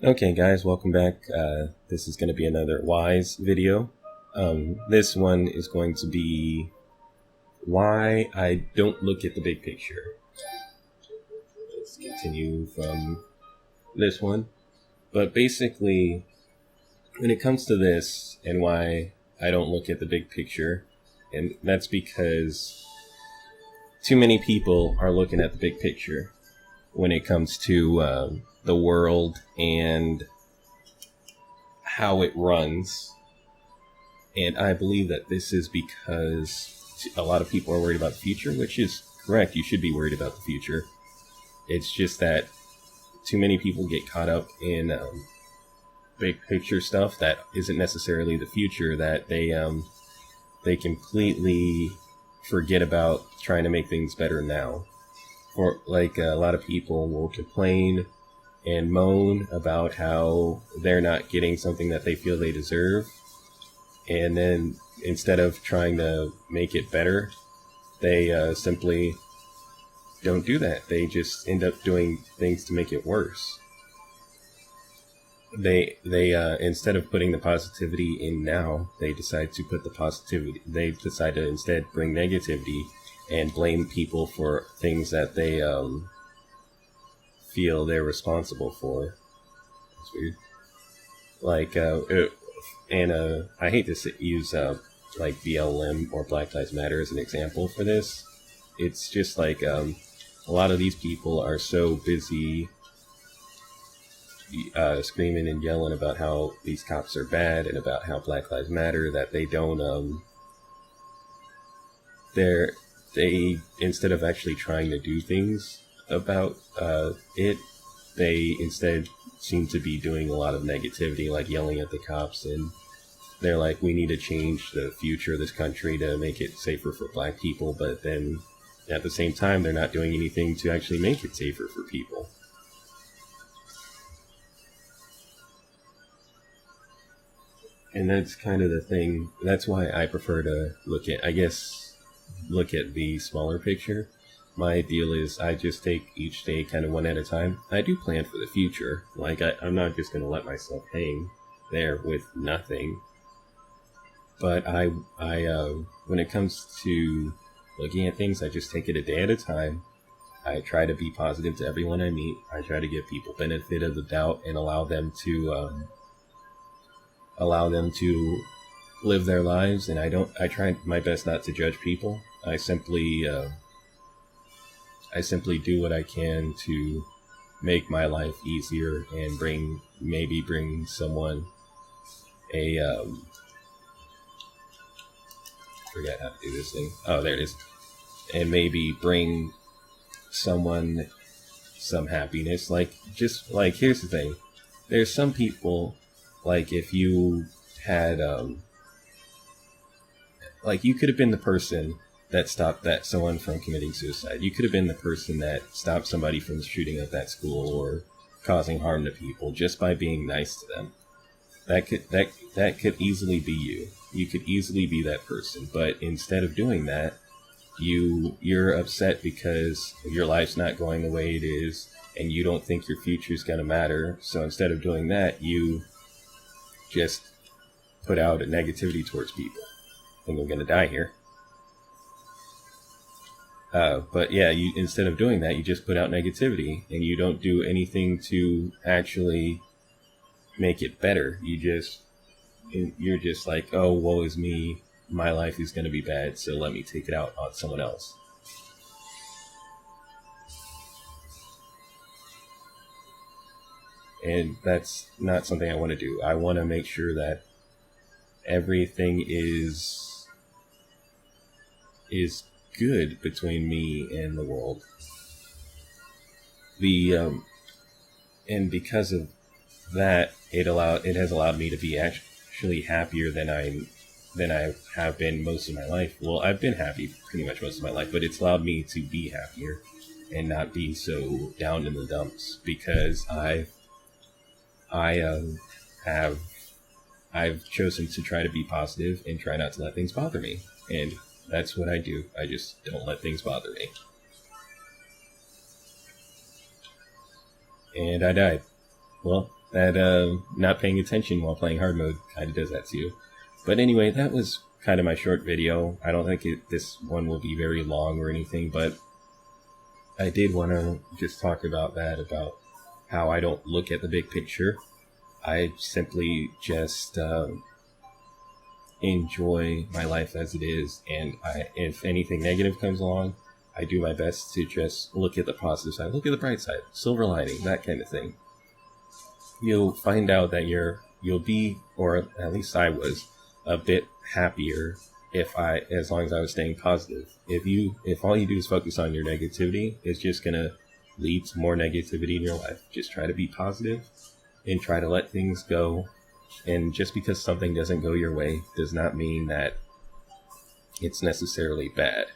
Okay guys, welcome back. This is going to be another wise video. This one is going to be why I don't look at the big picture. Let's continue from this one. But basically, when it comes to this and why I don't look at the big picture, and that's because too many people are looking at the big picture when it comes to the world and how it runs. And I believe that this is because a lot of people are worried about the future, which is correct. You should be worried about the future. It's just that too many people get caught up in big picture stuff that isn't necessarily the future, that they completely forget about trying to make things better now. Or like a lot of people will complain and moan about how they're not getting something that they feel they deserve. And then instead of trying to make it better, they simply don't do that. They just end up doing things to make it worse. They instead of putting the positivity in now, they decide to put the positivity. They decide to instead bring negativity and blame people for things that they feel they're responsible for. It's weird. Like, I hate to use like BLM or Black Lives Matter as an example for this. It's just like a lot of these people are so busy screaming and yelling about how these cops are bad and about how Black Lives Matter that they don't they instead of actually trying to do things about it, they instead seem to be doing a lot of negativity, like yelling at the cops, and they're like, we need to change the future of this country to make it safer for black people, but then at the same time they're not doing anything to actually make it safer for people. And that's kind of the thing. That's why I prefer to look at the smaller picture. My deal is I just take each day kind of one at a time. I do plan for the future. Like I'm not just going to let myself hang there with nothing. But when it comes to looking at things, I just take it a day at a time. I try to be positive to everyone I meet. I try to give people benefit of the doubt and allow them to live their lives. And I try my best not to judge people. I simply do what I can to make my life easier and bring someone a forget how to do this thing. Oh, there it is. And maybe bring someone some happiness. Like, just like, here's the thing. There's some people, like, if you had like, you could have been the person that stopped someone from committing suicide. You could have been the person that stopped somebody from shooting up that school or causing harm to people just by being nice to them. That could easily be you. You could easily be that person. But instead of doing that, you're upset because your life's not going the way it is, and you don't think your future's gonna matter. So instead of doing that, you just put out a negativity towards people. I think I'm gonna die here. But yeah, instead of doing that, you just put out negativity, and you don't do anything to actually make it better. You're just like, oh, woe is me. My life is going to be bad, so let me take it out on someone else. And that's not something I want to do. I want to make sure that everything is good between me and the world. And because of that, it has allowed me to be actually happier than I have been most of my life. Well, I've been happy pretty much most of my life, but it's allowed me to be happier and not be so down in the dumps, because I've chosen to try to be positive and try not to let things bother me. And that's what I do. I just don't let things bother me. And I died. Well, that not paying attention while playing hard mode kind of does that to you. But anyway, that was kind of my short video. I don't think this one will be very long or anything, but I did want to just talk about that, about how I don't look at the big picture. I simply just enjoy my life as it is, and if anything negative comes along, I do my best to just look at the positive side, look at the bright side, silver lining, that kind of thing. You'll find out that you'll be, or at least I was, a bit happier as long as I was staying positive. If all you do is focus on your negativity, it's just gonna lead to more negativity in your life. Just try to be positive and try to let things go. And just because something doesn't go your way does not mean that it's necessarily bad.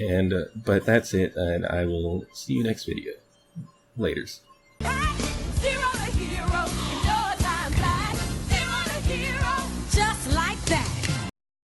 And but that's it, and I will see you next video. Laters.